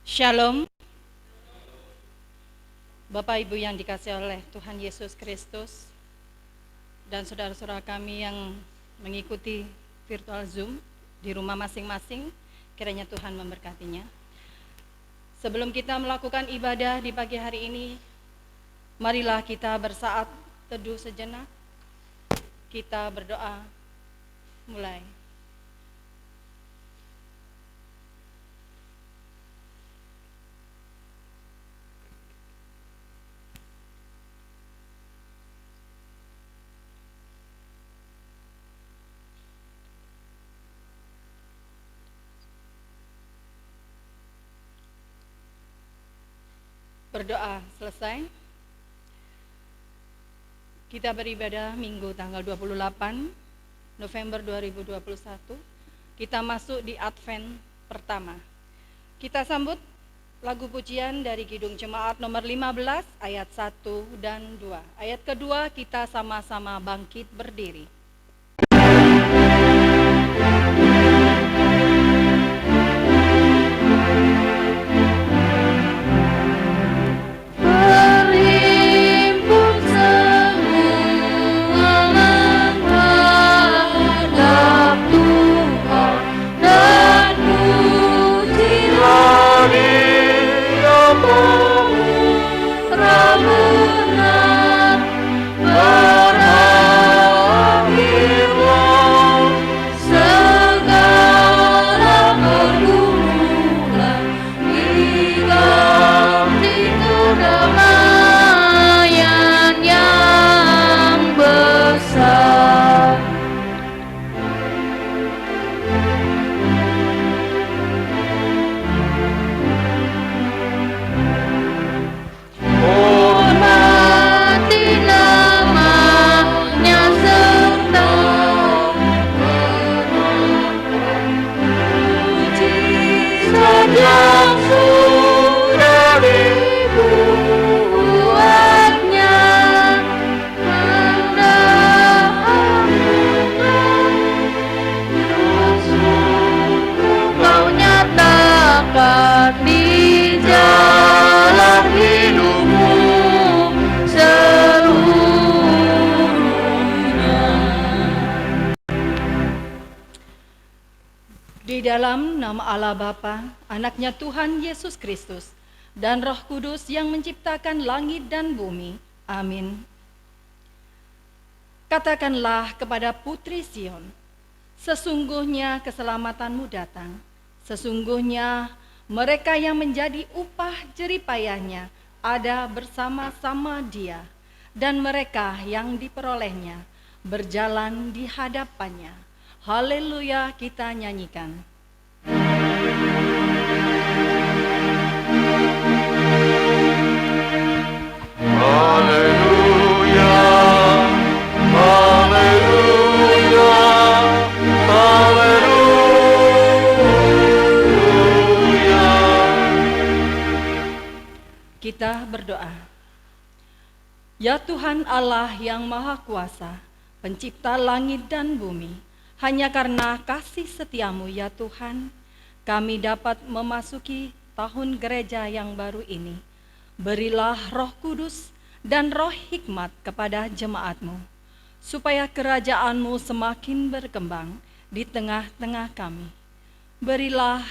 Shalom, Bapak Ibu yang dikasihi oleh Tuhan Yesus Kristus dan saudara-saudara kami yang mengikuti virtual Zoom di rumah masing-masing, kiranya Tuhan memberkatinya. Sebelum kita melakukan ibadah di pagi hari ini, marilah kita bersaat teduh sejenak, kita berdoa, mulai. Berdoa selesai. Kita beribadah Minggu tanggal 28 November 2021. Kita masuk di Advent pertama. Kita sambut lagu pujian dari Kidung Jemaat nomor 15 ayat 1 dan 2. Ayat kedua kita sama-sama bangkit berdiri. Di dalam nama Allah Bapa, Anaknya Tuhan Yesus Kristus, dan Roh Kudus yang menciptakan langit dan bumi. Amin. Katakanlah kepada Putri Sion, sesungguhnya keselamatanmu datang. Sesungguhnya mereka yang menjadi upah jeripayahnya ada bersama-sama Dia, dan mereka yang diperolehnya berjalan di hadapannya. Haleluya, kita nyanyikan. Haleluya, haleluya, haleluya. Kita berdoa. Ya Tuhan Allah yang Maha Kuasa, Pencipta langit dan bumi, hanya karena kasih setiamu ya Tuhan, kami dapat memasuki tahun gereja yang baru ini. Berilah Roh Kudus dan Roh hikmat kepada jemaatmu, supaya kerajaanmu semakin berkembang di tengah-tengah kami. Berilah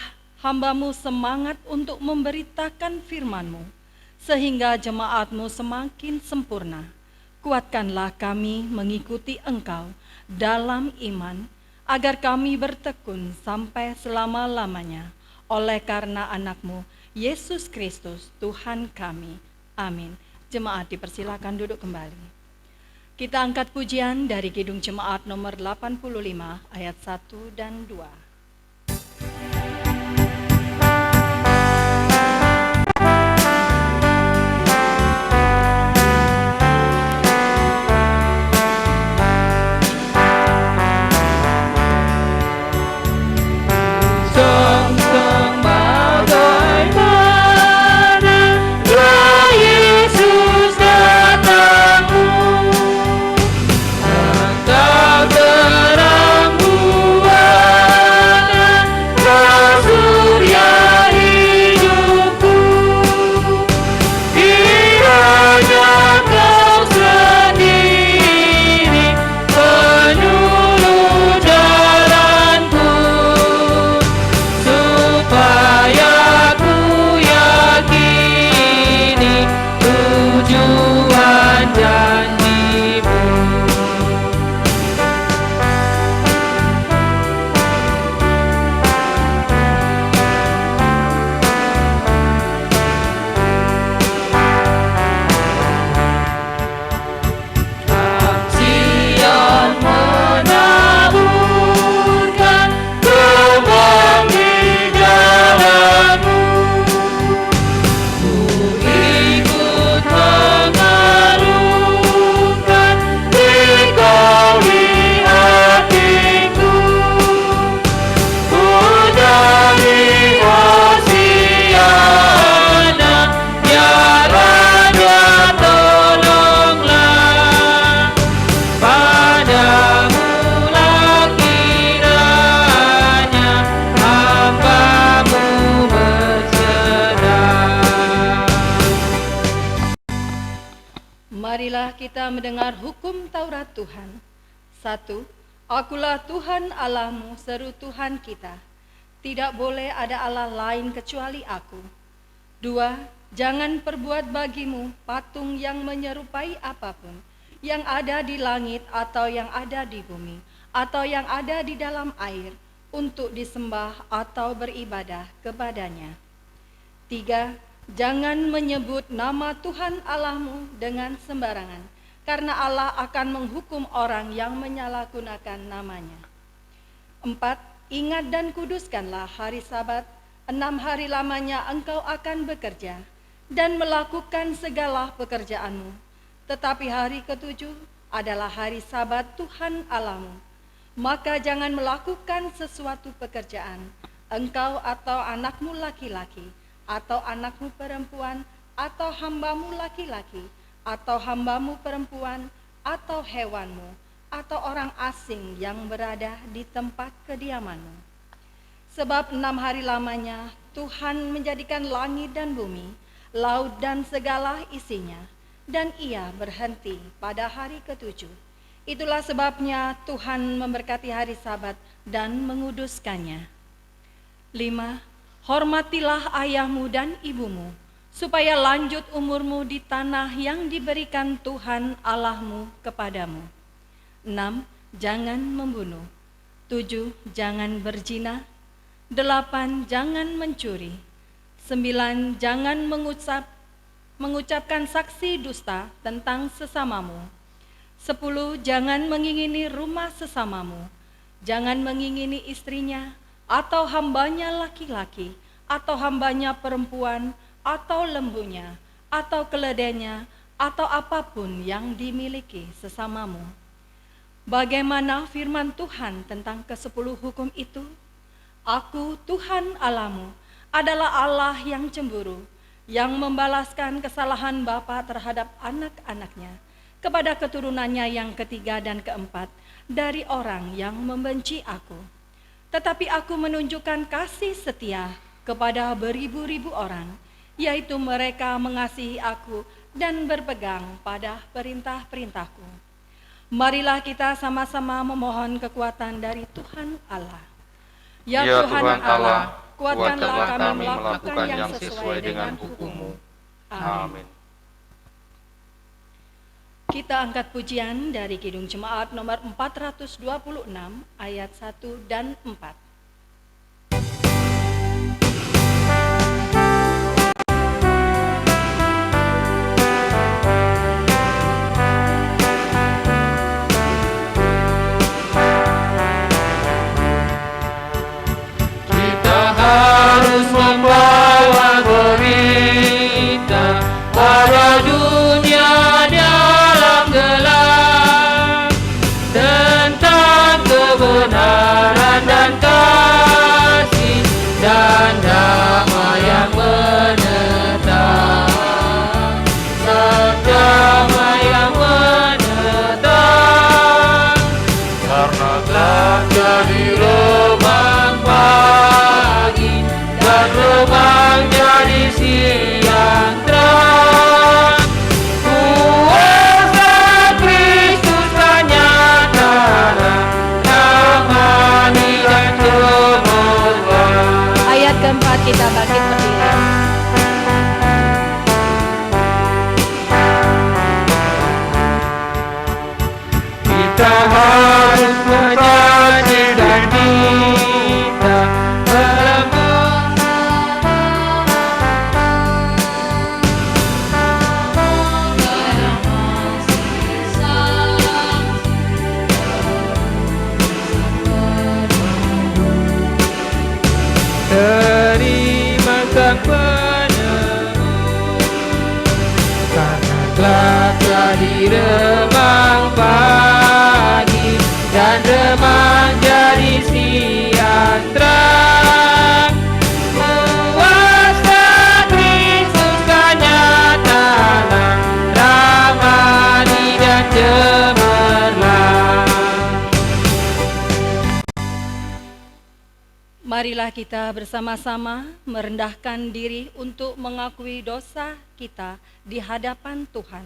hambamu semangat untuk memberitakan firman-Mu, sehingga jemaatmu semakin sempurna. Kuatkanlah kami mengikuti Engkau dalam iman, agar kami bertekun sampai selama-lamanya, oleh karena Anak-Mu, Yesus Kristus, Tuhan kami. Amin. Jemaat dipersilakan duduk kembali. Kita angkat pujian dari Kidung Jemaat nomor 85 ayat 1 dan 2. Terang buat kita mendengar hukum Taurat Tuhan. 1. Akulah Tuhan Allahmu, seru Tuhan kita. Tidak boleh ada Allah lain kecuali aku. 2. Jangan perbuat bagimu patung yang menyerupai apapun, yang ada di langit atau yang ada di bumi, atau yang ada di dalam air, untuk disembah atau beribadah kepadanya. 3. Jangan menyebut nama Tuhan Allahmu dengan sembarangan, karena Allah akan menghukum orang yang menyalahgunakan namanya. 4. Ingat dan kuduskanlah hari Sabat, 6 hari lamanya engkau akan bekerja dan melakukan segala pekerjaanmu. Tetapi hari ketujuh adalah hari Sabat Tuhan Allahmu. Maka jangan melakukan sesuatu pekerjaan, engkau atau anakmu laki-laki, atau anakmu perempuan, atau hambamu laki-laki, atau hambamu perempuan, atau hewanmu, atau orang asing yang berada di tempat kediamanmu. Sebab 6 hari lamanya Tuhan menjadikan langit dan bumi, laut dan segala isinya, dan ia berhenti pada hari ketujuh. Itulah sebabnya Tuhan memberkati hari Sabat dan menguduskannya. 5. Hormatilah ayahmu dan ibumu, supaya lanjut umurmu di tanah yang diberikan Tuhan Allahmu kepadamu. 6. Jangan membunuh. 7. Jangan berzina. 8. Jangan mencuri. 9. Jangan mengucapkan saksi dusta tentang sesamamu. 10. Jangan mengingini rumah sesamamu. Jangan mengingini istrinya, atau hambanya laki-laki, atau hambanya perempuan, atau lembunya, atau keledainya, atau apapun yang dimiliki sesamamu. Bagaimana firman Tuhan tentang ke-10 hukum itu? Aku, Tuhan Allahmu, adalah Allah yang cemburu, yang membalaskan kesalahan bapa terhadap anak-anaknya, kepada keturunannya yang ketiga dan keempat dari orang yang membenci aku. Tetapi aku menunjukkan kasih setia kepada beribu-ribu orang, yaitu mereka mengasihi aku dan berpegang pada perintah-perintahku. Marilah kita sama-sama memohon kekuatan dari Tuhan Allah. Ya Tuhan Allah, kuatkanlah kami melakukan yang sesuai dengan hukum-Mu. Amin. Kita angkat pujian dari Kidung Jemaat nomor 426 ayat 1 dan 4. Harus membawa berita pada dunia dalam gelap tentang kebenaran dan kasih dan damai yang menetap, damai yang menetap, karena telah jadi remang pagi dan remang jadi siang terang. Kuasa Kristus kan nyata, ramani dan cemerlang. Ayat keempat kita bangkit berdiri. Kita harus menjadi dan kita terima sang penebus, karena telah jadi remang pagi dan remang jadi siang terang. Kuasa Kristus kan nyata, ramani dan cemerlang. Marilah kita bersama-sama merendahkan diri untuk mengakui dosa kita di hadapan Tuhan.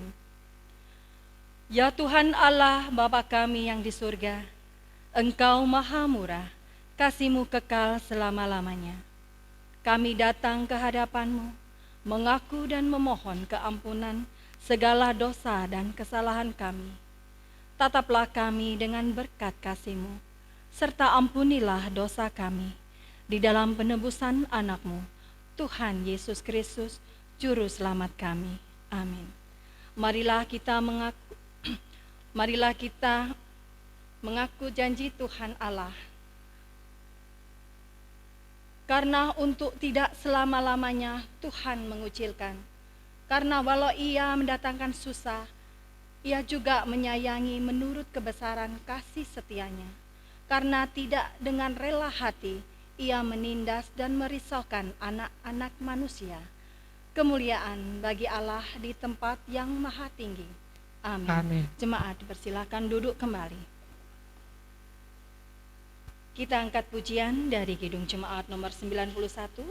Ya Tuhan Allah Bapa kami yang di surga, Engkau maha murah, kasih-Mu kekal selama-lamanya. Kami datang ke hadapan-Mu, mengaku dan memohon keampunan segala dosa dan kesalahan kami. Tataplah kami dengan berkat kasih-Mu, serta ampunilah dosa kami di dalam penebusan anak-Mu, Tuhan Yesus Kristus, Juru Selamat kami. Amin. Marilah kita mengaku janji Tuhan Allah. Karena untuk tidak selama-lamanya Tuhan mengucilkan. Karena walau Ia mendatangkan susah, Ia juga menyayangi menurut kebesaran kasih setianya. Karena tidak dengan rela hati Ia menindas dan merisaukan anak-anak manusia. Kemuliaan bagi Allah di tempat yang maha tinggi. Amin. Amin. Jemaat dipersilakan duduk kembali. Kita angkat pujian dari Kidung Jemaat nomor 91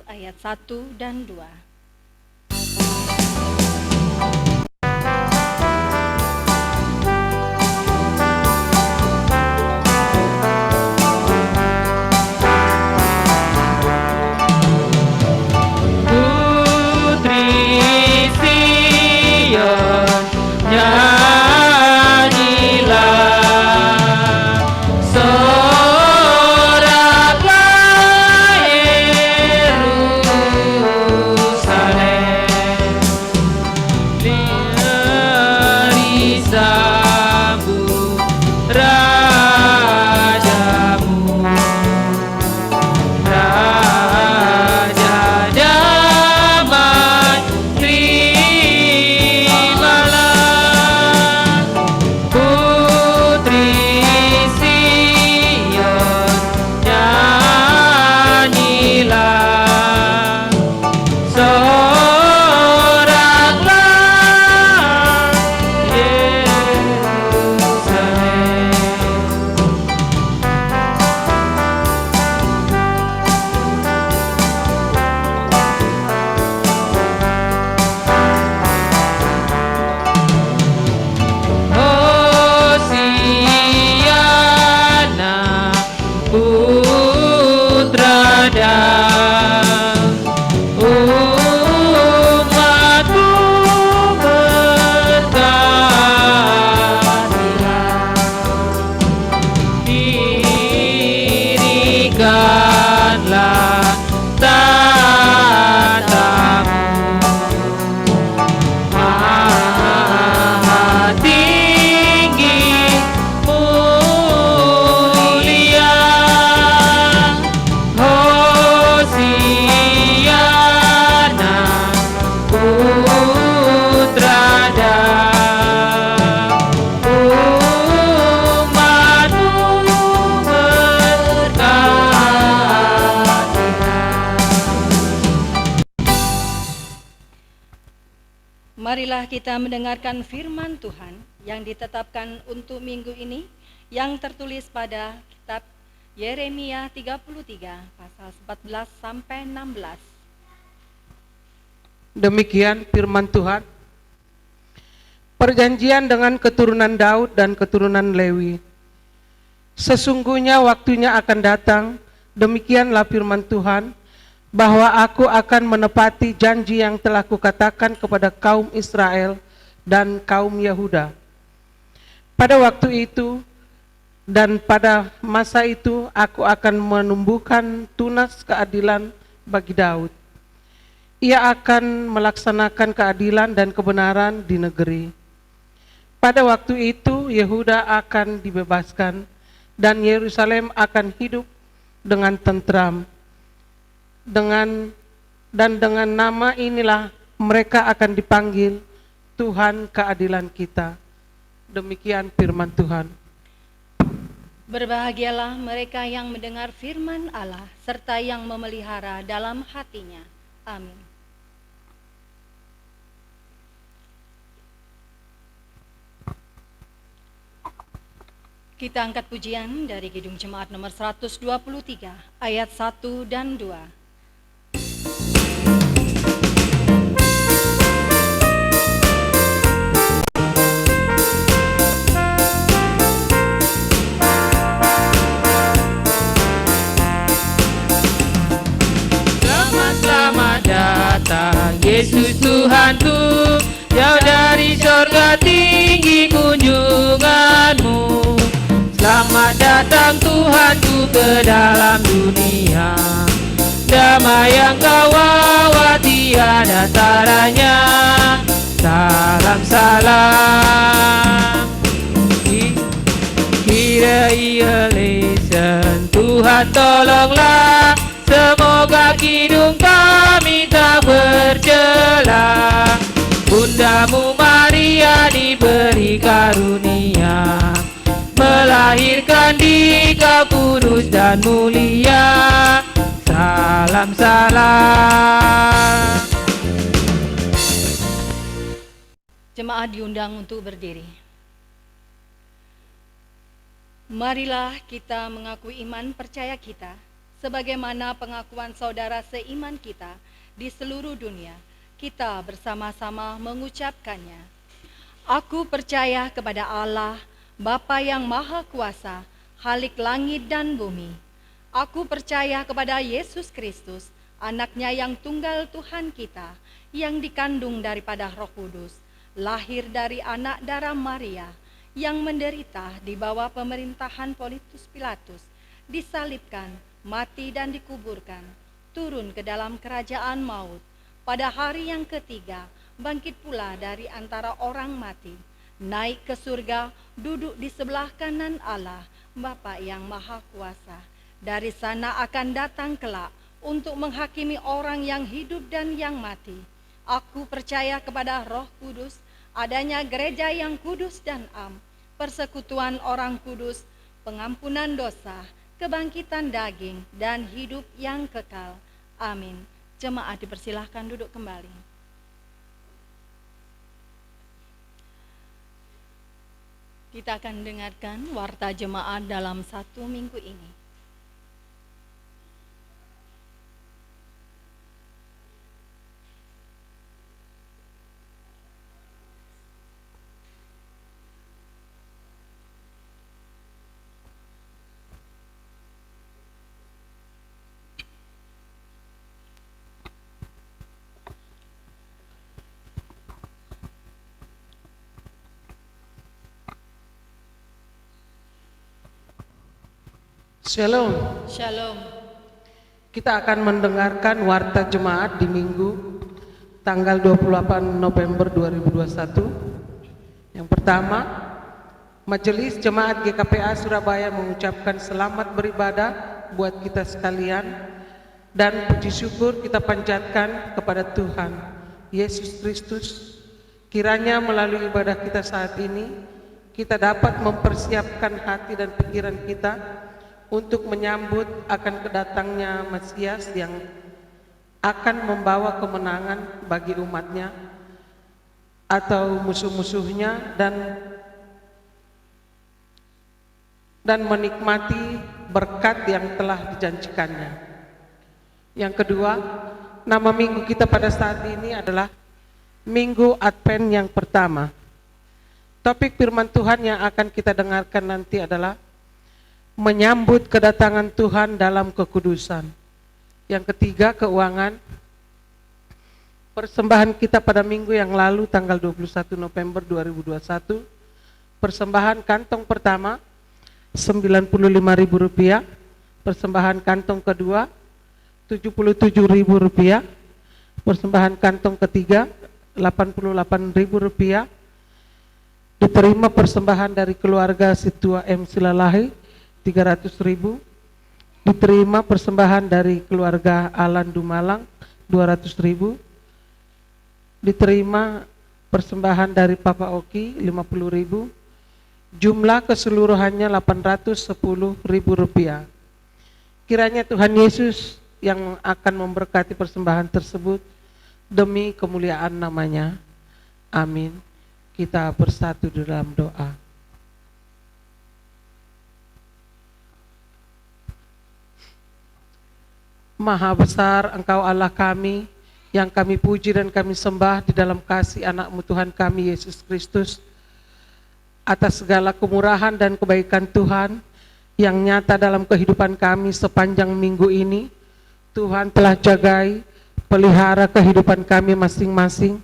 ayat 1 dan 2. Marilah kita mendengarkan firman Tuhan yang ditetapkan untuk minggu ini, yang tertulis pada kitab Yeremia 33 pasal 14 sampai 16. Demikian firman Tuhan. Perjanjian dengan keturunan Daud dan keturunan Lewi. Sesungguhnya waktunya akan datang, demikianlah firman Tuhan, bahwa aku akan menepati janji yang telah kukatakan kepada kaum Israel dan kaum Yehuda. Pada waktu itu dan pada masa itu aku akan menumbuhkan tunas keadilan bagi Daud. Ia akan melaksanakan keadilan dan kebenaran di negeri. Pada waktu itu Yehuda akan dibebaskan dan Yerusalem akan hidup dengan tentram. Dengan nama inilah mereka akan dipanggil Tuhan keadilan kita. Demikian firman Tuhan. Berbahagialah mereka yang mendengar firman Allah serta yang memelihara dalam hatinya. Amin. Kita angkat pujian dari Kidung Jemaat nomor 123 ayat 1 dan 2. Yesus Tuhanku, jauh dari sorga tinggi kunjunganmu. Selamat datang Tuhanku ke dalam dunia, damai yang kau bawa tiada taranya. Salam salam, kira ia lesen, Tuhan tolonglah, semoga kidung kami tak bercela. Bundamu Maria diberi karunia, melahirkan di kau kudus dan mulia. Salam salam. Jemaat diundang untuk berdiri. Marilah kita mengakui iman percaya kita sebagaimana pengakuan saudara seiman kita di seluruh dunia. Kita bersama-sama mengucapkannya. Aku percaya kepada Allah, Bapa yang Maha Kuasa, Khalik langit dan bumi. Aku percaya kepada Yesus Kristus, Anak-Nya yang tunggal Tuhan kita, yang dikandung daripada Roh Kudus, lahir dari anak darah Maria, yang menderita di bawah pemerintahan Pontius Pilatus, disalibkan, mati dan dikuburkan, turun ke dalam kerajaan maut, pada hari yang ketiga bangkit pula dari antara orang mati, naik ke surga, duduk di sebelah kanan Allah, Bapa yang Maha Kuasa. Dari sana akan datang kelak untuk menghakimi orang yang hidup dan yang mati. Aku percaya kepada Roh Kudus, adanya gereja yang kudus dan am, persekutuan orang kudus, pengampunan dosa, kebangkitan daging, dan hidup yang kekal. Amin. Jemaat dipersilahkan duduk kembali. Kita akan dengarkan warta jemaat dalam 1 minggu ini. Shalom. Shalom. Kita akan mendengarkan warta jemaat di Minggu tanggal 28 November 2021. Yang pertama, Majelis Jemaat GKPA Surabaya mengucapkan selamat beribadah buat kita sekalian dan puji syukur kita panjatkan kepada Tuhan Yesus Kristus. Kiranya melalui ibadah kita saat ini, kita dapat mempersiapkan hati dan pikiran kita untuk menyambut akan kedatangnya Mesias yang akan membawa kemenangan bagi umatnya atau musuh-musuhnya dan menikmati berkat yang telah dijanjikannya. Yang kedua, nama minggu kita pada saat ini adalah Minggu Advent yang pertama. Topik firman Tuhan yang akan kita dengarkan nanti adalah menyambut kedatangan Tuhan dalam kekudusan. Yang ketiga, keuangan. Persembahan kita pada minggu yang lalu tanggal 21 November 2021. Persembahan kantong pertama Rp95.000. Persembahan kantong kedua Rp77.000. Persembahan kantong ketiga Rp88.000. Diterima persembahan dari keluarga Situa M. Silalahi 300.000, diterima persembahan dari keluarga Alan Dumalang 200.000, diterima persembahan dari Papa Oki 50.000, jumlah keseluruhannya Rp810.000. Kiranya Tuhan Yesus yang akan memberkati persembahan tersebut demi kemuliaan namanya. Amin. Kita bersatu di dalam doa. Maha besar Engkau Allah kami, yang kami puji dan kami sembah di dalam kasih anak-Mu Tuhan kami Yesus Kristus, atas segala kemurahan dan kebaikan Tuhan yang nyata dalam kehidupan kami sepanjang minggu ini. Tuhan telah jagai, pelihara kehidupan kami masing-masing,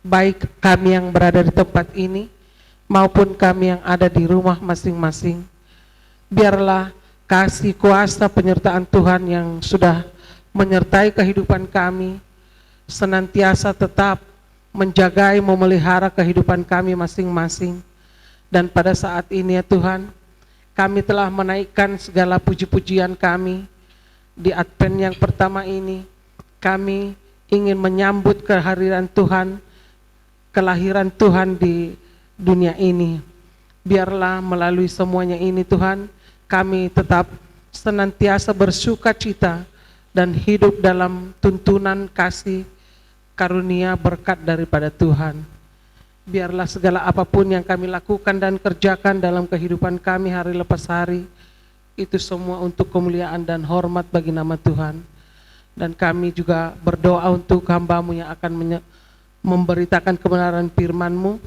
baik kami yang berada di tempat ini maupun kami yang ada di rumah masing-masing. Biarlah kasih kuasa penyertaan Tuhan yang sudah menyertai kehidupan kami senantiasa tetap menjagai, memelihara kehidupan kami masing-masing. Dan pada saat ini ya Tuhan, kami telah menaikkan segala puji-pujian kami di Advent yang pertama ini. Kami ingin menyambut kehadiran Tuhan, kelahiran Tuhan di dunia ini. Biarlah melalui semuanya ini Tuhan, kami tetap senantiasa bersuka cita dan hidup dalam tuntunan kasih karunia berkat daripada Tuhan. Biarlah segala apapun yang kami lakukan dan kerjakan dalam kehidupan kami hari lepas hari, itu semua untuk kemuliaan dan hormat bagi nama Tuhan. Dan kami juga berdoa untuk hamba-Mu yang akan memberitakan kebenaran firman-Mu.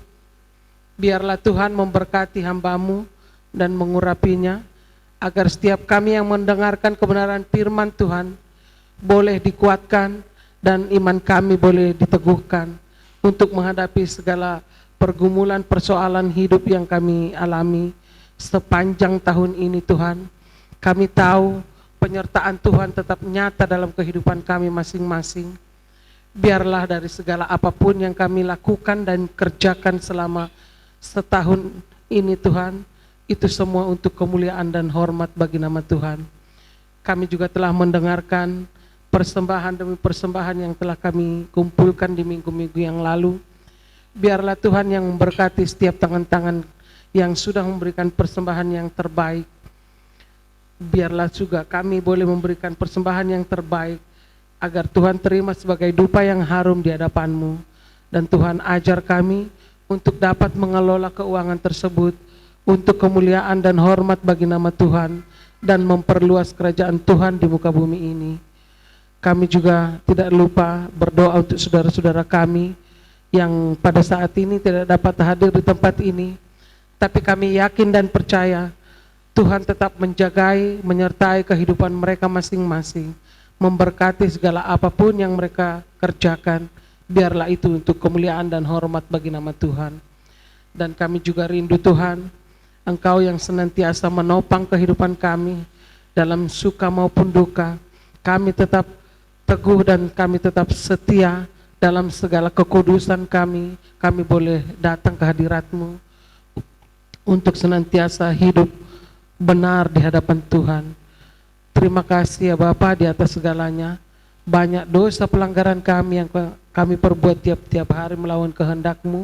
Biarlah Tuhan memberkati hamba-Mu dan mengurapinya, agar setiap kami yang mendengarkan kebenaran firman Tuhan boleh dikuatkan dan iman kami boleh diteguhkan untuk menghadapi segala pergumulan persoalan hidup yang kami alami sepanjang tahun ini Tuhan. Kami tahu penyertaan Tuhan tetap nyata dalam kehidupan kami masing-masing. Biarlah dari segala apapun yang kami lakukan dan kerjakan selama setahun ini Tuhan, itu semua untuk kemuliaan dan hormat bagi nama Tuhan. Kami juga telah mendengarkan persembahan demi persembahan yang telah kami kumpulkan di minggu-minggu yang lalu. Biarlah Tuhan yang memberkati setiap tangan-tangan yang sudah memberikan persembahan yang terbaik. Biarlah juga kami boleh memberikan persembahan yang terbaik, agar Tuhan terima sebagai dupa yang harum di hadapan-Mu. Dan Tuhan ajar kami untuk dapat mengelola keuangan tersebut untuk kemuliaan dan hormat bagi nama Tuhan, dan memperluas kerajaan Tuhan di muka bumi ini. Kami juga tidak lupa berdoa untuk saudara-saudara kami yang pada saat ini tidak dapat hadir di tempat ini, tapi kami yakin dan percaya Tuhan tetap menjagai, menyertai kehidupan mereka masing-masing, memberkati segala apapun yang mereka kerjakan. Biarlah itu untuk kemuliaan dan hormat bagi nama Tuhan. Dan kami juga rindu Tuhan, Engkau yang senantiasa menopang kehidupan kami dalam suka maupun duka. Kami tetap teguh dan kami tetap setia dalam segala kekudusan kami. Kami boleh datang ke hadirat-Mu untuk senantiasa hidup benar di hadapan Tuhan. Terima kasih ya Bapa di atas segalanya. Banyak dosa pelanggaran kami yang kami perbuat tiap-tiap hari melawan kehendak-Mu,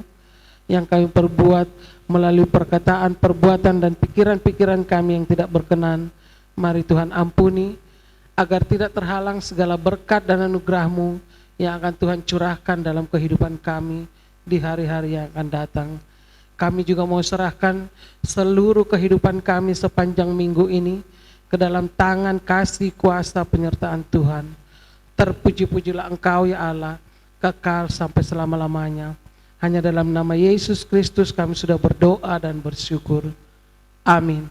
yang kami perbuat melalui perkataan, perbuatan dan pikiran-pikiran kami yang tidak berkenan. Mari Tuhan ampuni, agar tidak terhalang segala berkat dan anugerah-Mu yang akan Tuhan curahkan dalam kehidupan kami di hari-hari yang akan datang. Kami juga mau serahkan seluruh kehidupan kami sepanjang minggu ini ke dalam tangan kasih kuasa penyertaan Tuhan. Terpuji-pujilah Engkau ya Allah, kekal sampai selama-lamanya. Hanya dalam nama Yesus Kristus kami sudah berdoa dan bersyukur. Amin.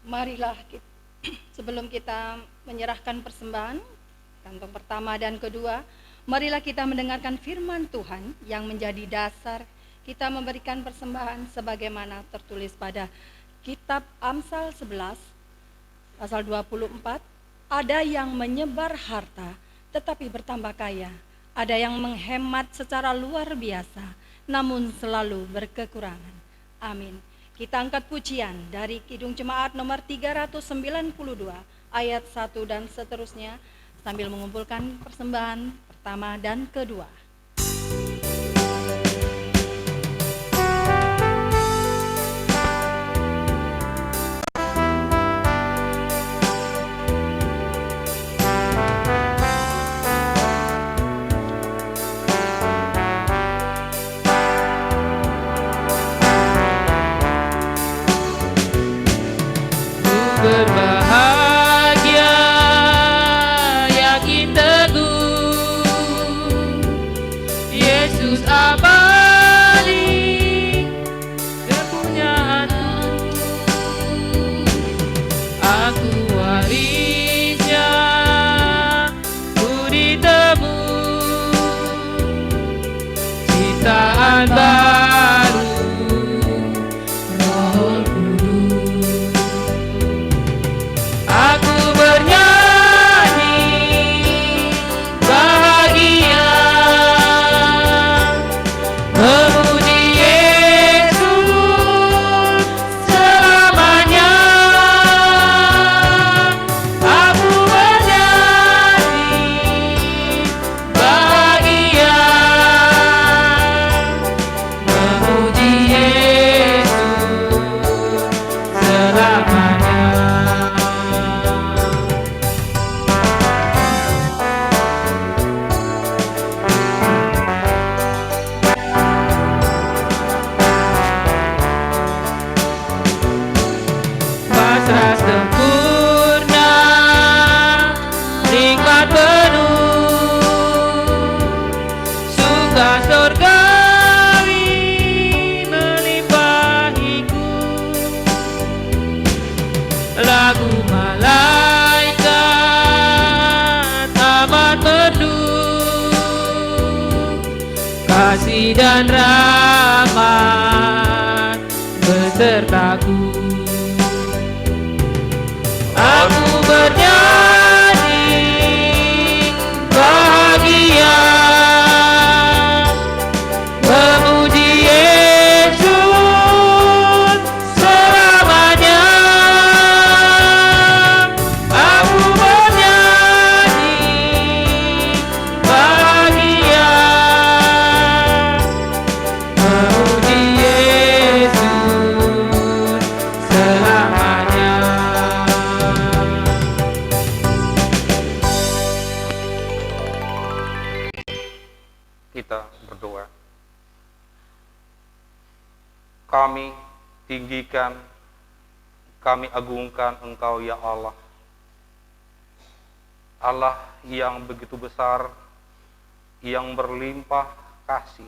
Marilah sebelum kita menyerahkan persembahan kantong pertama dan kedua, marilah kita mendengarkan firman Tuhan yang menjadi dasar kita memberikan persembahan sebagaimana tertulis pada kitab Amsal 11 pasal 24. Ada yang menyebar harta tetapi bertambah kaya, ada yang menghemat secara luar biasa namun selalu berkekurangan. Amin. Kita angkat pujian dari Kidung Jemaat nomor 392 ayat 1 dan seterusnya sambil mengumpulkan persembahan pertama dan kedua. Berbahagia, yakin teguh aku warisnya, ku ditebus ciptaan baru, Roh Kudus. Aku bernyanyi bahagia, memuji Yesus selamanya. Aku bernyanyi bahagia, memuji Yesus selamanya. Pasrah sempurna, nikmat penuh, suka surgawi melimpahiku. Lagu malaikat amat merdu, kasih dan rahmat besertaku. Aku bernyanyi bahagia, memuji Yesus selamanya. Aku bernyanyi bahagia, memuji Yesus selamanya. Kita berdoa. Kami tinggikan, kami agungkan Engkau ya Allah. Allah yang begitu besar, yang berlimpah kasih,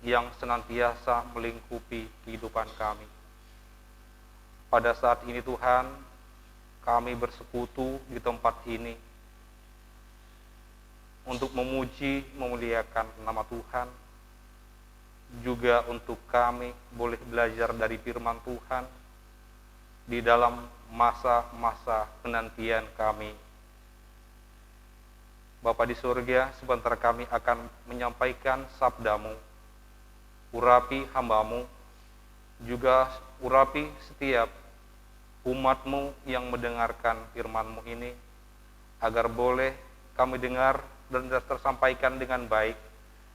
yang senantiasa melingkupi kehidupan kami. Pada saat ini Tuhan, kami bersekutu di tempat ini untuk memuji, memuliakan nama Tuhan, juga untuk kami boleh belajar dari firman Tuhan di dalam masa-masa penantian kami. Bapa di surga, sebentar kami akan menyampaikan sabda-Mu. Urapi hamba-Mu, juga urapi setiap umat-Mu yang mendengarkan firman-Mu ini, agar boleh kami dengar dan tersampaikan dengan baik,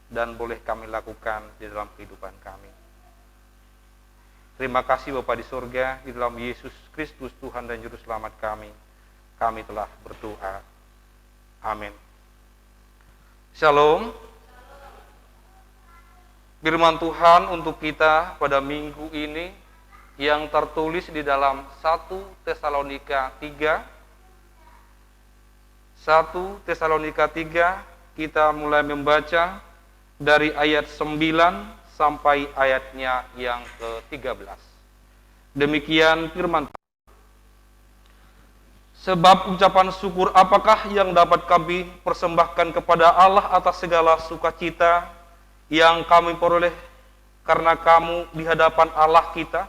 dan boleh kami lakukan di dalam kehidupan kami. Terima kasih Bapa di surga, di dalam Yesus Kristus Tuhan dan Juru Selamat kami telah berdoa. Amin. Shalom. Firman Tuhan untuk kita pada minggu ini yang tertulis di dalam 1 Tesalonika 3. 1 Tesalonika 3, kita mulai membaca dari ayat 9 sampai ayatnya yang ke-13. Demikian firman Tuhan. Sebab ucapan syukur apakah yang dapat kami persembahkan kepada Allah atas segala sukacita yang kami peroleh karena kamu di hadapan Allah kita?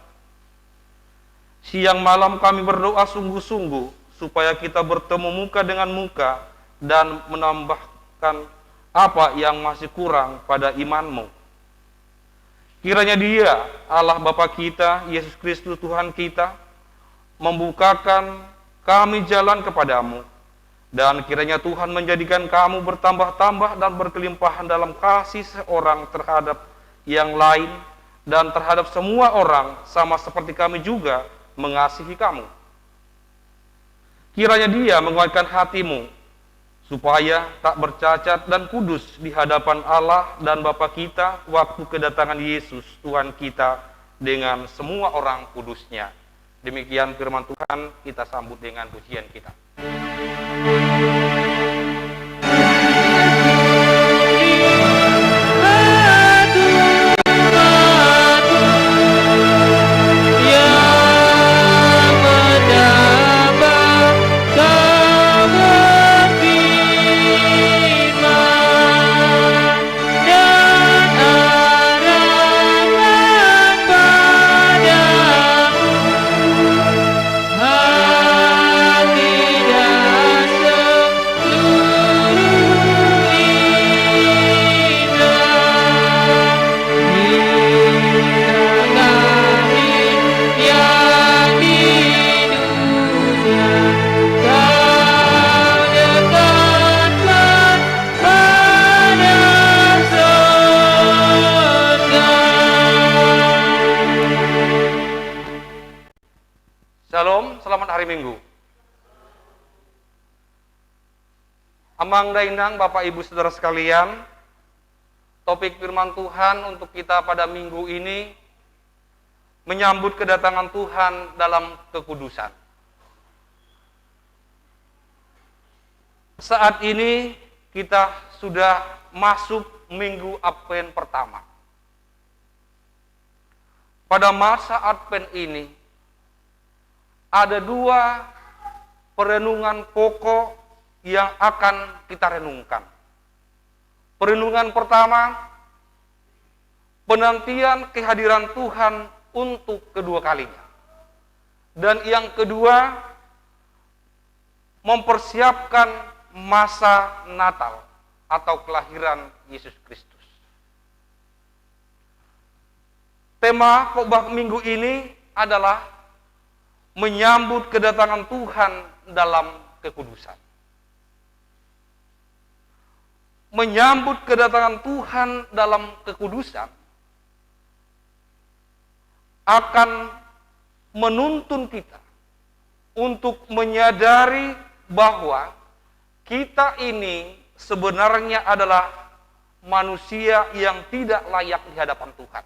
Siang malam kami berdoa sungguh-sungguh supaya kita bertemu muka dengan muka dan menambahkan apa yang masih kurang pada iman-Mu. Kiranya Dia, Allah Bapa kita, Yesus Kristus Tuhan kita, membukakan kami jalan kepadamu, dan kiranya Tuhan menjadikan kamu bertambah-tambah dan berkelimpahan dalam kasih seorang terhadap yang lain dan terhadap semua orang, sama seperti kami juga mengasihi kamu. Kiranya Dia menguatkan hatimu, supaya tak bercacat dan kudus di hadapan Allah dan Bapa kita waktu kedatangan Yesus Tuhan kita dengan semua orang kudusnya. Demikian firman Tuhan, kita sambut dengan pujian kita. Yang Shalom, selamat hari Minggu. Amang dainang Bapak Ibu Saudara sekalian, topik firman Tuhan untuk kita pada minggu ini menyambut kedatangan Tuhan dalam kekudusan. Saat ini kita sudah masuk minggu Advent pertama. Pada masa Advent ini ada dua perenungan pokok yang akan kita renungkan. Perenungan pertama, penantian kehadiran Tuhan untuk kedua kalinya. Dan yang kedua, mempersiapkan masa Natal atau kelahiran Yesus Kristus. Tema khotbah minggu ini adalah menyambut kedatangan Tuhan dalam kekudusan. Menyambut kedatangan Tuhan dalam kekudusan akan menuntun kita untuk menyadari bahwa kita ini sebenarnya adalah manusia yang tidak layak di hadapan Tuhan.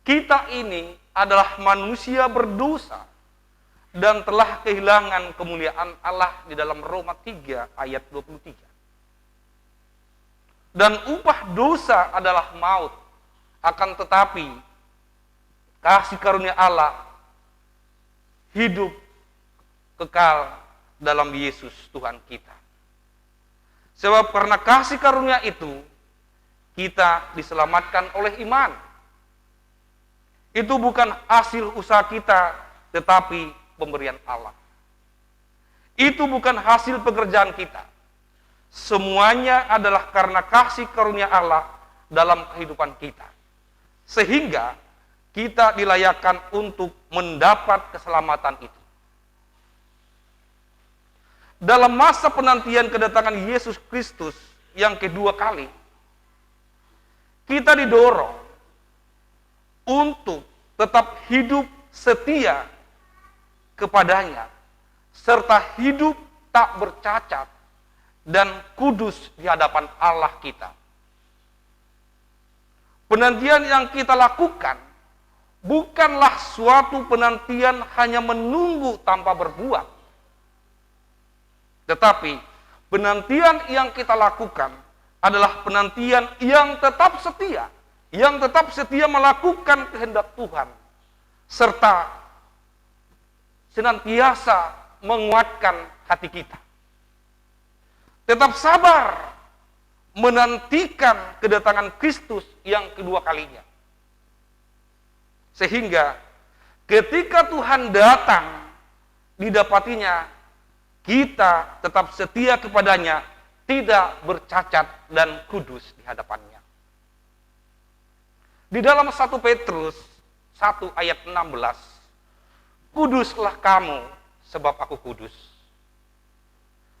Kita ini adalah manusia berdosa dan telah kehilangan kemuliaan Allah di dalam Roma 3 ayat 23. Dan upah dosa adalah maut, akan tetapi kasih karunia Allah hidup kekal dalam Yesus Tuhan kita. Sebab karena kasih karunia itu, kita diselamatkan oleh iman. Itu bukan hasil usaha kita, tetapi pemberian Allah. Itu bukan hasil pekerjaan kita. Semuanya adalah karena kasih karunia Allah dalam kehidupan kita. Sehingga kita dilayakkan untuk mendapat keselamatan itu. Dalam masa penantian kedatangan Yesus Kristus yang kedua kali, kita didorong untuk tetap hidup setia kepadanya, serta hidup tak bercacat dan kudus di hadapan Allah kita. Penantian yang kita lakukan bukanlah suatu penantian hanya menunggu tanpa berbuat, tetapi penantian yang kita lakukan adalah penantian yang tetap setia, yang tetap setia melakukan kehendak Tuhan, serta senantiasa menguatkan hati kita. Tetap sabar menantikan kedatangan Kristus yang kedua kalinya. Sehingga ketika Tuhan datang, didapatinya kita tetap setia kepadanya, tidak bercacat dan kudus di hadapannya. Di dalam 1 Petrus 1 ayat 16, kuduslah kamu sebab aku kudus.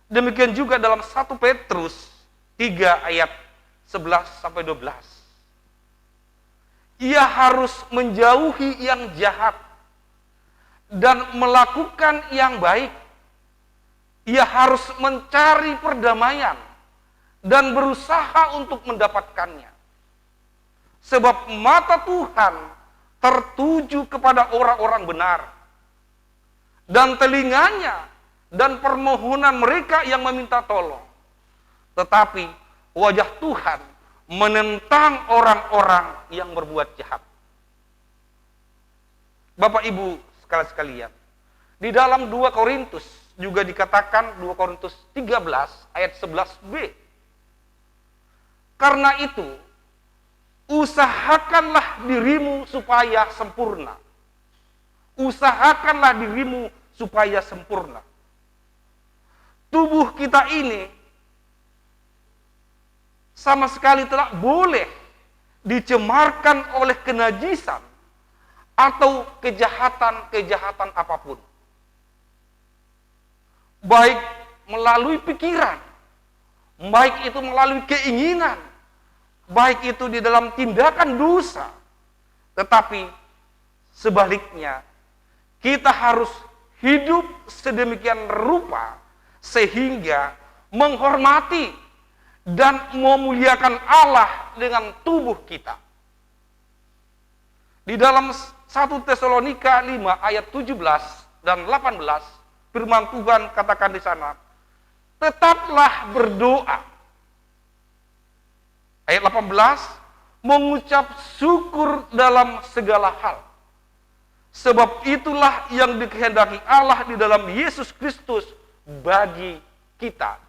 Demikian juga dalam 1 Petrus 3 ayat 11-12. Ia harus menjauhi yang jahat dan melakukan yang baik. Ia harus mencari perdamaian dan berusaha untuk mendapatkannya. Sebab mata Tuhan tertuju kepada orang-orang benar, dan telinganya dan permohonan mereka yang meminta tolong. Tetapi wajah Tuhan menentang orang-orang yang berbuat jahat. Bapak Ibu sekalian, di dalam 2 Korintus juga dikatakan, 2 Korintus 13 ayat 11b. Karena itu, usahakanlah dirimu supaya sempurna. Usahakanlah dirimu supaya sempurna. Tubuh kita ini sama sekali tidak boleh dicemarkan oleh kenajisan atau kejahatan-kejahatan apapun. Baik melalui pikiran, baik itu melalui keinginan, baik itu di dalam tindakan dosa, tetapi sebaliknya kita harus hidup sedemikian rupa sehingga menghormati dan memuliakan Allah dengan tubuh kita. Di dalam 1 Tesalonika 5 ayat 17 dan 18, firman Tuhan katakan di sana, tetaplah berdoa. Ayat 18, mengucap syukur dalam segala hal. Sebab itulah yang dikehendaki Allah di dalam Yesus Kristus bagi kita.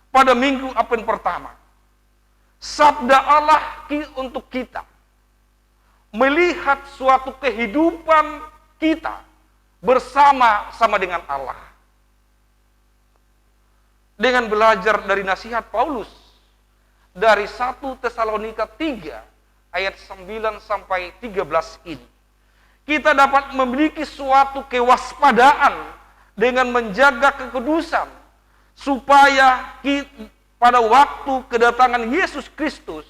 Pada minggu Advent pertama, sabda Allah untuk kita melihat suatu kehidupan kita bersama-sama dengan Allah. Dengan belajar dari nasihat Paulus dari 1 Tesalonika 3 ayat 9 sampai 13 ini, kita dapat memiliki suatu kewaspadaan dengan menjaga kekudusan supaya pada waktu kedatangan Yesus Kristus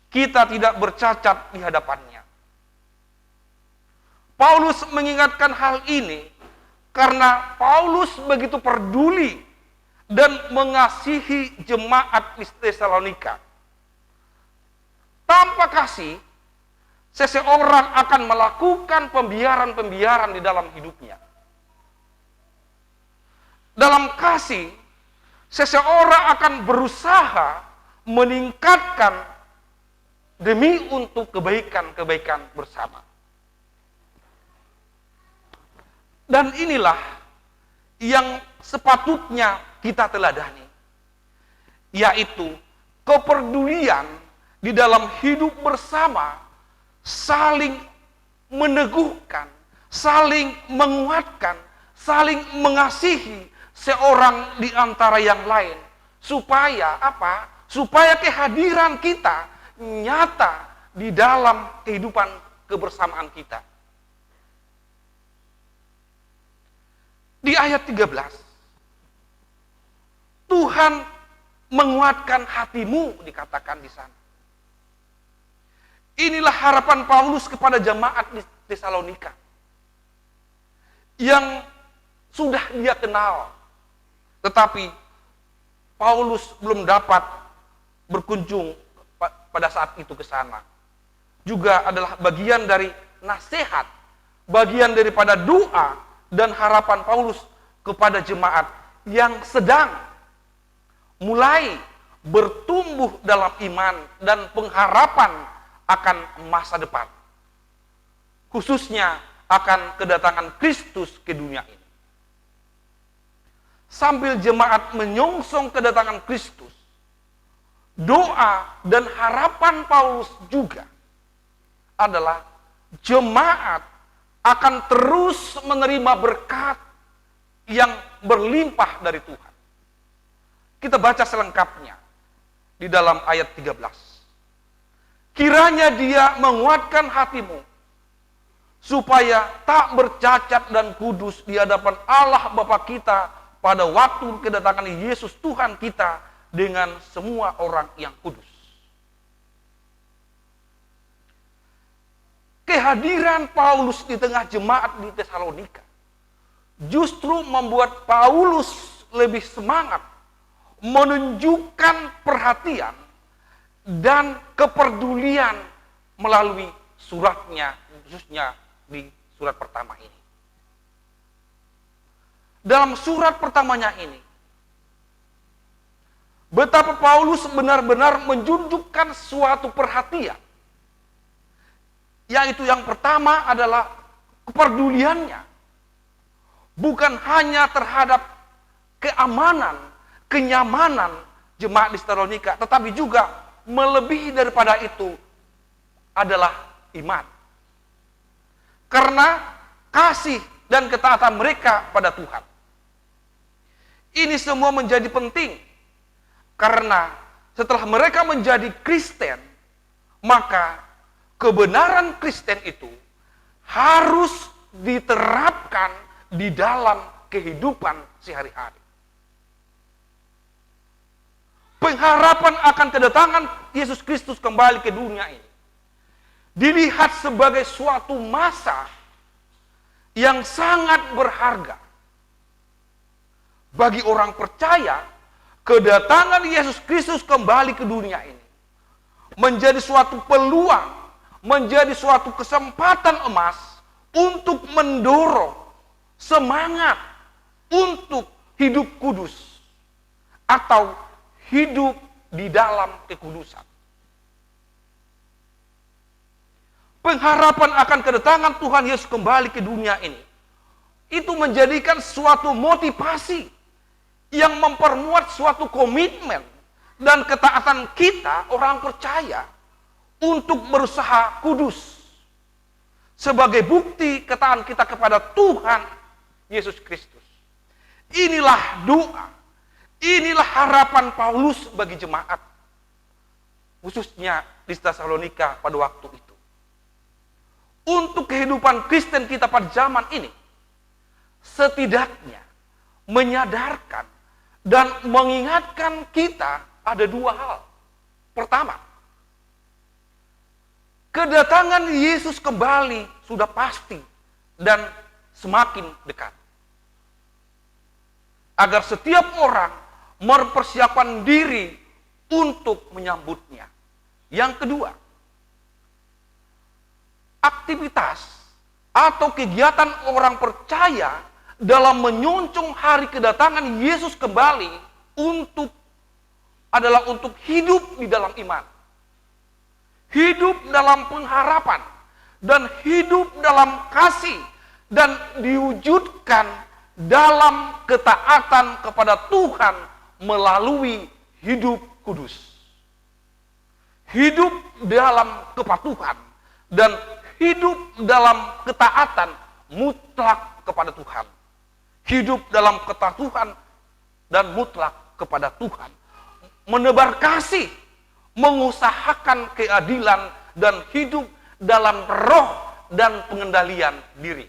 kita tidak bercacat di hadapannya. Paulus mengingatkan hal ini karena Paulus begitu peduli dan mengasihi jemaat di Tesalonika. Tanpa kasih, seseorang akan melakukan pembiaran-pembiaran di dalam hidupnya. Dalam kasih, seseorang akan berusaha meningkatkan demi untuk kebaikan-kebaikan bersama. Dan inilah yang sepatutnya kita teladani, yaitu kepedulian di dalam hidup bersama, saling meneguhkan, saling menguatkan, saling mengasihi seorang di antara yang lain. Supaya apa? Supaya kehadiran kita nyata di dalam kehidupan kebersamaan kita. Di ayat 13, Tuhan menguatkan hatimu, dikatakan di sana. Inilah harapan Paulus kepada jemaat di Tesalonika yang sudah dia kenal. Tetapi Paulus belum dapat berkunjung pada saat itu ke sana. Juga adalah bagian dari nasihat, bagian daripada doa dan harapan Paulus kepada jemaat yang sedang mulai bertumbuh dalam iman dan pengharapan akan masa depan, khususnya akan kedatangan Kristus ke dunia ini. Sambil jemaat menyongsong kedatangan Kristus, doa dan harapan Paulus juga adalah jemaat akan terus menerima berkat yang berlimpah dari Tuhan. Kita baca selengkapnya di dalam ayat 13. Kiranya dia menguatkan hatimu, supaya tak bercacat dan kudus di hadapan Allah Bapa kita pada waktu kedatangan Yesus Tuhan kita dengan semua orang yang kudus. Kehadiran Paulus di tengah jemaat di Tesalonika justru membuat Paulus lebih semangat menunjukkan perhatian dan kepedulian melalui suratnya, khususnya di surat pertama ini. Dalam surat pertamanya ini, betapa Paulus benar-benar menunjukkan suatu perhatian, yaitu yang pertama adalah kepeduliannya, bukan hanya terhadap keamanan, kenyamanan jemaat di Tesalonika, tetapi juga melebihi daripada itu adalah iman. Karena kasih dan ketaatan mereka pada Tuhan. Ini semua menjadi penting. Karena setelah mereka menjadi Kristen, maka kebenaran Kristen itu harus diterapkan di dalam kehidupan sehari-hari. Pengharapan akan kedatangan Yesus Kristus kembali ke dunia ini dilihat sebagai suatu masa yang sangat berharga. Bagi orang percaya, kedatangan Yesus Kristus kembali ke dunia ini menjadi suatu peluang, menjadi suatu kesempatan emas untuk mendorong semangat untuk hidup kudus atau hidup di dalam kekudusan. Pengharapan akan kedatangan Tuhan Yesus kembali ke dunia ini itu menjadikan suatu motivasi yang mempermuat suatu komitmen dan ketaatan kita orang percaya untuk berusaha kudus sebagai bukti ketaatan kita kepada Tuhan Yesus Kristus. Inilah doa, inilah harapan Paulus bagi jemaat, khususnya di Tesalonika pada waktu itu. Untuk kehidupan Kristen kita pada zaman ini, setidaknya menyadarkan dan mengingatkan kita ada dua hal. Pertama, kedatangan Yesus kembali sudah pasti dan semakin dekat. Agar setiap orang mempersiapkan diri untuk menyambutnya. Yang kedua, aktivitas atau kegiatan orang percaya dalam menyongsong hari kedatangan Yesus kembali adalah untuk hidup di dalam iman. Hidup dalam pengharapan dan hidup dalam kasih dan diwujudkan dalam ketaatan kepada Tuhan melalui hidup kudus. Hidup dalam kepatuhan dan hidup dalam ketaatan mutlak kepada Tuhan. Hidup dalam ketaatan dan mutlak kepada Tuhan. Menebar kasih, mengusahakan keadilan dan hidup dalam roh dan pengendalian diri.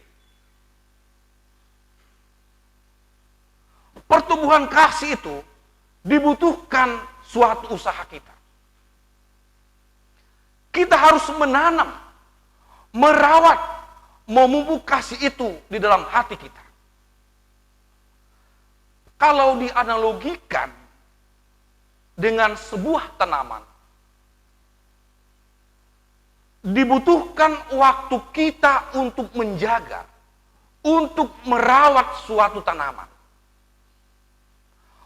Pertumbuhan kasih itu dibutuhkan suatu usaha kita. Kita harus menanam, merawat, memupuk kasih itu di dalam hati kita. Kalau dianalogikan dengan sebuah tanaman, dibutuhkan waktu kita untuk menjaga, untuk merawat suatu tanaman.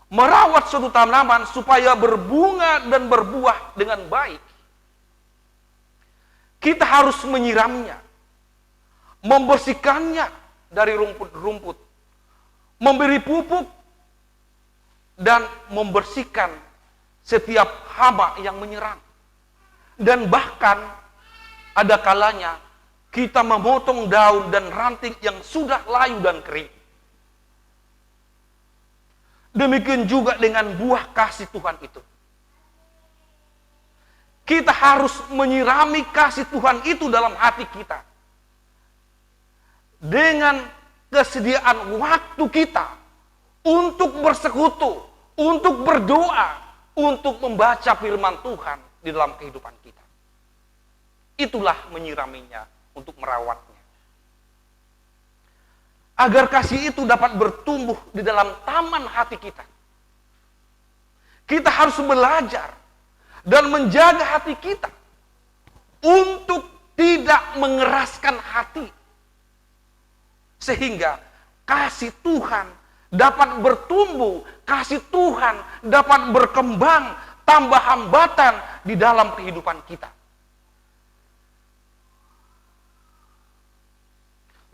Merawat suatu tanaman supaya berbunga dan berbuah dengan baik. Kita harus menyiramnya, membersihkannya dari rumput-rumput, memberi pupuk, dan membersihkan setiap hama yang menyerang. Dan bahkan ada kalanya kita memotong daun dan ranting yang sudah layu dan kering. Demikian juga dengan buah kasih Tuhan itu. Kita harus menyirami kasih Tuhan itu dalam hati kita. Dengan kesediaan waktu kita untuk bersekutu, untuk berdoa, untuk membaca firman Tuhan di dalam kehidupan kita. Itulah menyiraminya, untuk merawatnya. Agar kasih itu dapat bertumbuh di dalam taman hati kita. Kita harus belajar dan menjaga hati kita untuk tidak mengeraskan hati. Sehingga kasih Tuhan dapat bertumbuh, kasih Tuhan dapat berkembang, tambah hambatan di dalam kehidupan kita.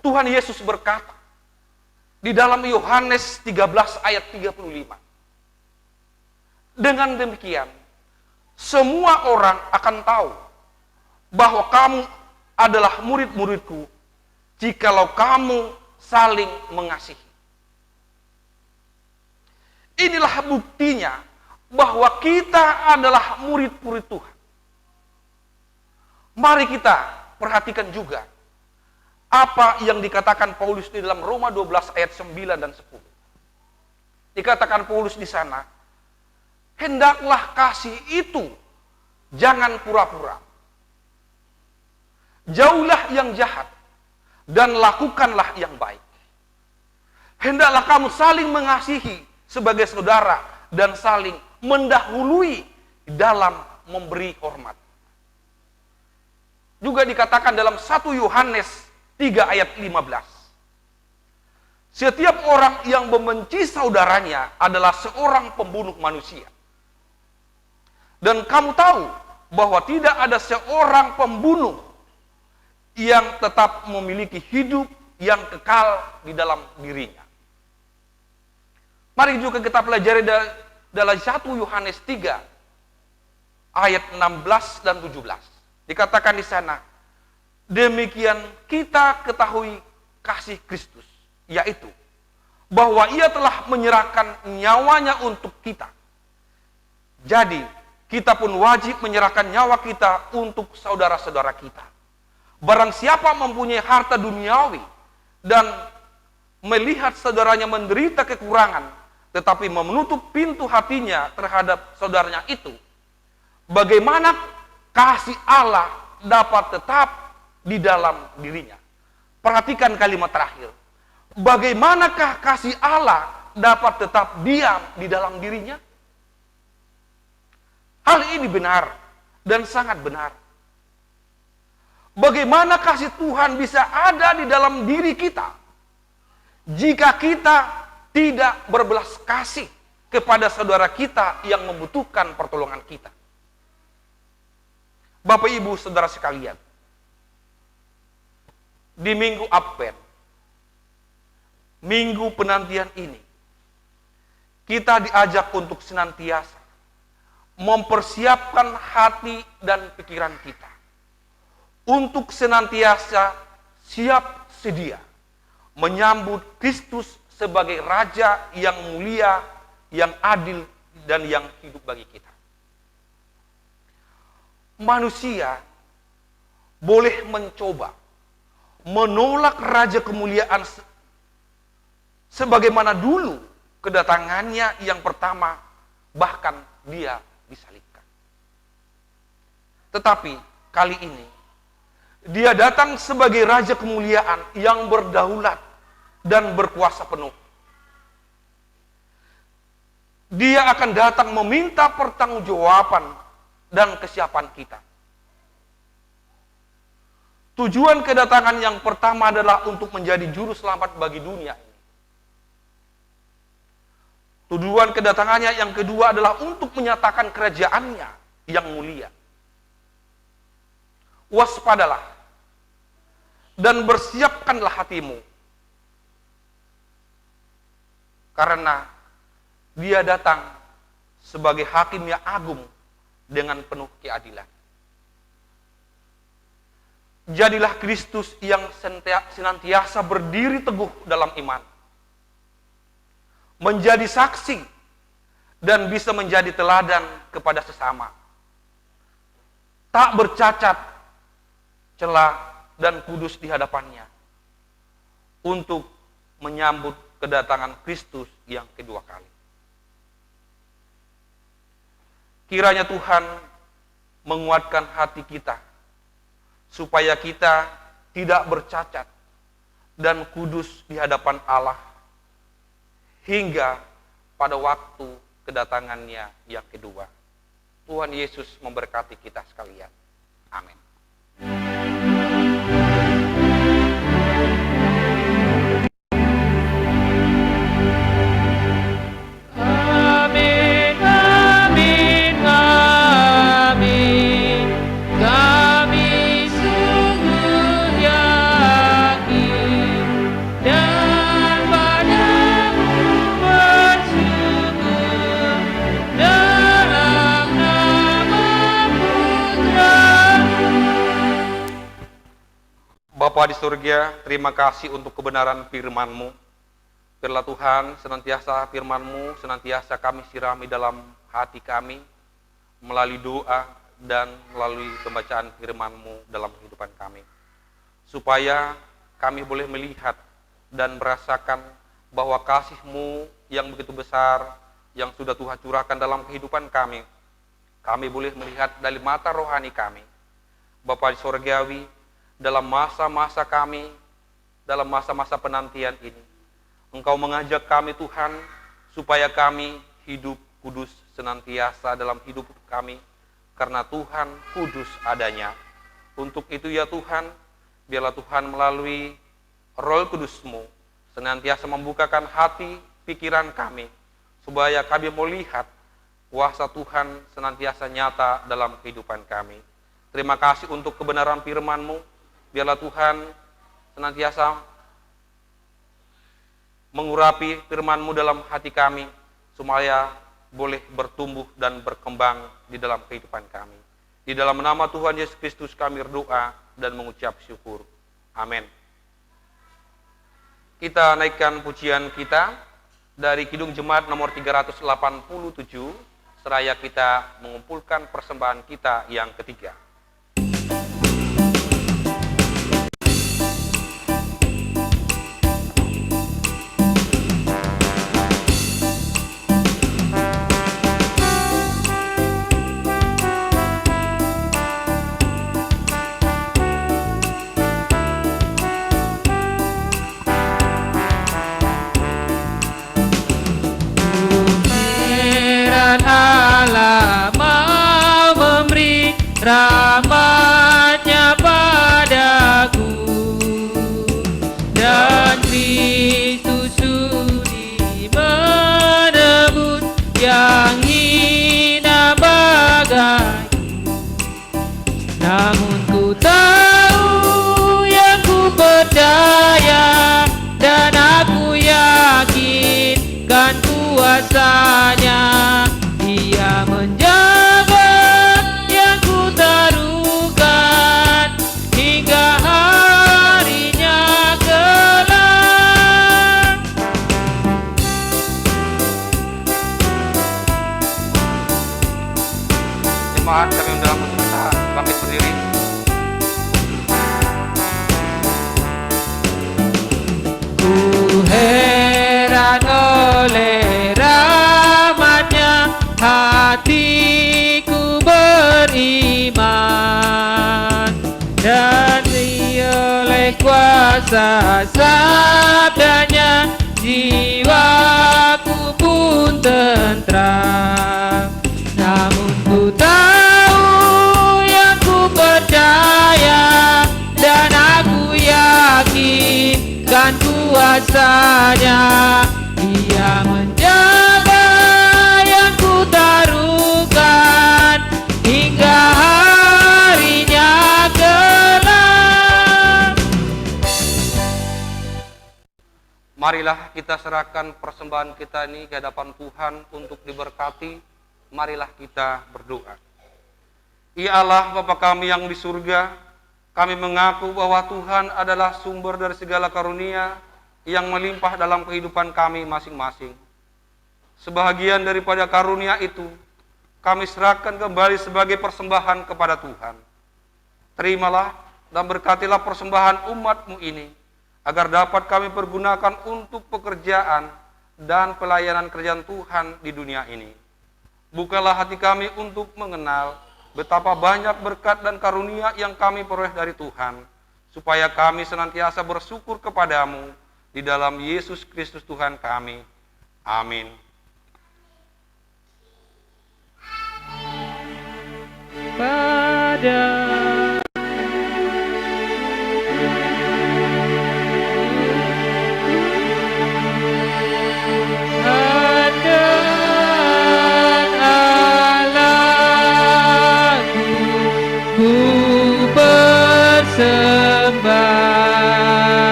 Tuhan Yesus berkata di dalam Yohanes 13 ayat 35. Dengan demikian, semua orang akan tahu bahwa kamu adalah murid-muridku jikalau kamu saling mengasihi. Inilah buktinya bahwa kita adalah murid-murid Tuhan. Mari kita perhatikan juga apa yang dikatakan Paulus di dalam Roma 12 ayat 9 dan 10. Dikatakan Paulus di sana, hendaklah kasih itu jangan pura-pura. jauhlah yang jahat dan lakukanlah yang baik. Hendaklah kamu saling mengasihi sebagai saudara dan saling mendahului dalam memberi hormat. Juga dikatakan dalam 1 Yohanes 3 ayat 15. Setiap orang yang membenci saudaranya adalah seorang pembunuh manusia. Dan kamu tahu bahwa tidak ada seorang pembunuh yang tetap memiliki hidup yang kekal di dalam dirinya. Mari juga kita pelajari dalam 1 Yohanes 3 ayat 16 dan 17. Dikatakan di sana, demikian kita ketahui kasih Kristus, yaitu bahwa ia telah menyerahkan nyawanya untuk kita. Jadi, kita pun wajib menyerahkan nyawa kita untuk saudara-saudara kita. Barang siapa mempunyai harta duniawi dan melihat saudaranya menderita kekurangan, tetapi menutup pintu hatinya terhadap saudaranya itu, bagaimana kasih Allah dapat tetap di dalam dirinya? Perhatikan kalimat terakhir. Bagaimanakah kasih Allah dapat tetap diam di dalam dirinya? Hal ini benar dan sangat benar. Bagaimana kasih Tuhan bisa ada di dalam diri kita jika kita tidak berbelas kasih kepada saudara kita yang membutuhkan pertolongan kita? Bapak Ibu Saudara sekalian, di Minggu Advent, minggu penantian ini, kita diajak untuk senantiasa mempersiapkan hati dan pikiran kita untuk senantiasa siap sedia menyambut Kristus sebagai Raja yang mulia, yang adil, dan yang hidup bagi kita. Manusia boleh mencoba menolak Raja kemuliaan sebagaimana dulu kedatangannya yang pertama, bahkan dia disalibkan. Tetapi kali ini dia datang sebagai Raja kemuliaan yang berdaulat dan berkuasa penuh. Dia akan datang meminta pertanggungjawaban dan kesiapan kita. Tujuan kedatangan yang pertama adalah untuk menjadi juru selamat bagi dunia ini. Tujuan kedatangannya yang kedua adalah untuk menyatakan kerajaannya yang mulia. Waspadalah dan bersiapkanlah hatimu, karena dia datang sebagai hakim yang agung dengan penuh keadilan. Jadilah Kristus yang senantiasa berdiri teguh dalam iman, menjadi saksi dan bisa menjadi teladan kepada sesama, tak bercacat, celah, dan kudus di hadapannya, untuk menyambut kedatangan Kristus yang kedua kali. Kiranya Tuhan menguatkan hati kita, supaya kita tidak bercacat dan kudus di hadapan Allah, hingga pada waktu kedatangannya yang kedua. Tuhan Yesus memberkati kita sekalian. Amin. Amin, amin, amin. Kami sungguh yakin dan padamu bersyukur dalam nama Putra-Mu. Bapa di surga, terima kasih untuk kebenaran firman-Mu. Biarlah Tuhan, senantiasa firman-Mu, senantiasa kami sirami dalam hati kami, melalui doa dan melalui pembacaan firman-Mu dalam kehidupan kami. Supaya kami boleh melihat dan merasakan bahwa kasih-Mu yang begitu besar, yang sudah Tuhan curahkan dalam kehidupan kami boleh melihat dari mata rohani kami. Bapa di surgawi, dalam masa-masa kami, dalam masa-masa penantian ini. Engkau mengajak kami Tuhan, supaya kami hidup kudus senantiasa dalam hidup kami, karena Tuhan kudus adanya. Untuk itu ya Tuhan, biarlah Tuhan melalui Roh Kudus-Mu senantiasa membukakan hati, pikiran kami, supaya kami melihat kuasa Tuhan senantiasa nyata dalam kehidupan kami. Terima kasih untuk kebenaran firman-Mu. Biarlah Tuhan senantiasa mengurapi firman-Mu dalam hati kami, supaya boleh bertumbuh dan berkembang di dalam kehidupan kami. Di dalam nama Tuhan Yesus Kristus kami berdoa dan mengucap syukur. Amin. Kita naikkan pujian kita dari Kidung Jemaat nomor 387, seraya kita mengumpulkan persembahan kita yang ketiga. Allah mau memberi rahmat-Nya padaku, dan Kristus sudi menebus yang hina bagaiku. Namun ku tahu, yang ku percaya, dan aku yakin kan kuasa-Nya. Dia menjaga yang ku taruhkan hingga harinya kelak. Jemaat kami undang untuk kita bangkit berdiri. Ku heran oleh rahmat-Nya, hatiku beriman, dan oleh kuasa sabdanya jiwaku pun tentram. Namun ku tahu, yang ku percaya, dan aku yakin kan kuasa-Nya. Dia menjaga yang ku taruhkan hingga harinya kelak. Marilah kita serahkan persembahan kita ini ke hadapan Tuhan untuk diberkati. Marilah kita berdoa. Ya Allah, Bapa kami yang di surga, kami mengaku bahwa Tuhan adalah sumber dari segala karunia yang melimpah dalam kehidupan kami masing-masing. Sebahagian daripada karunia itu, kami serahkan kembali sebagai persembahan kepada Tuhan. Terimalah dan berkatilah persembahan umat-Mu ini, agar dapat kami pergunakan untuk pekerjaan dan pelayanan kerjaan Tuhan di dunia ini. Bukalah hati kami untuk mengenal betapa banyak berkat dan karunia yang kami peroleh dari Tuhan, supaya kami senantiasa bersyukur kepadamu di dalam Yesus Kristus Tuhan kami. Amin. Pada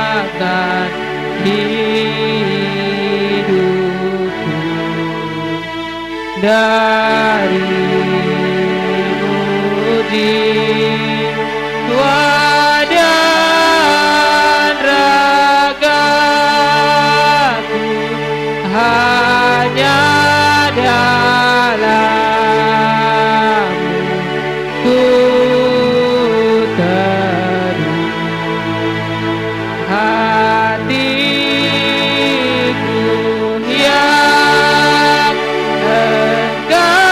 persembahkan hidupku dari muji dan ragaku hanya dalam-Mu ku teduh. Hatiku yang engkau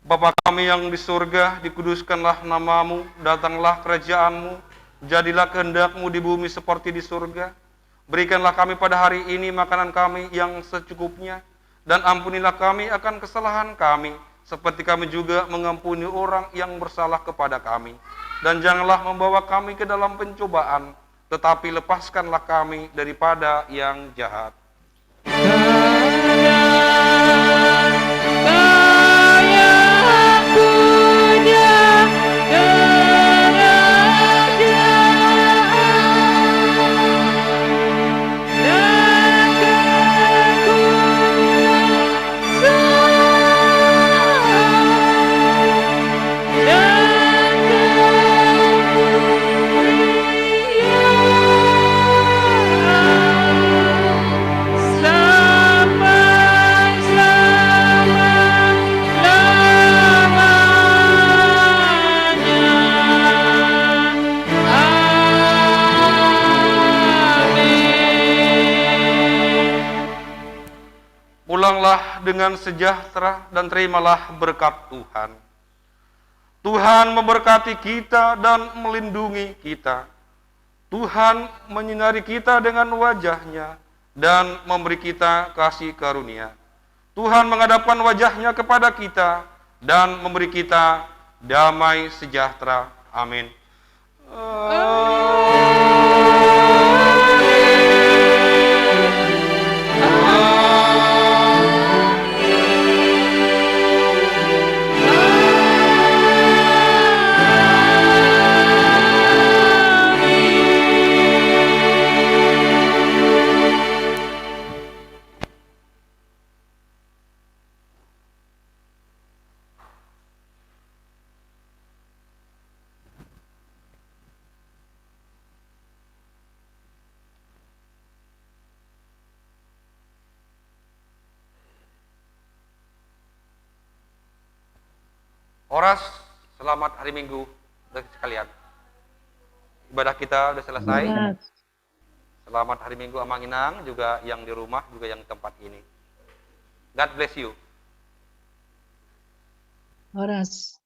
Bapa kami yang di surga, dikuduskanlah namamu, datanglah kerajaanmu, jadilah kehendakmu di bumi seperti di surga. Berikanlah kami pada hari ini makanan kami yang secukupnya, dan ampunilah kami akan kesalahan kami, seperti kami juga mengampuni orang yang bersalah kepada kami. Dan janganlah membawa kami ke dalam pencobaan, tetapi lepaskanlah kami daripada yang jahat. Pulanglah dengan sejahtera dan terimalah berkat Tuhan. Tuhan memberkati kita dan melindungi kita. Tuhan menyinari kita dengan wajah-Nya dan memberi kita kasih karunia. Tuhan menghadapkan wajah-Nya kepada kita dan memberi kita damai sejahtera. Amin. Oras, selamat hari Minggu sekalian. Ibadah kita sudah selesai. Selamat hari Minggu Amanginang, juga yang di rumah, juga yang di tempat ini. God bless you. Horas.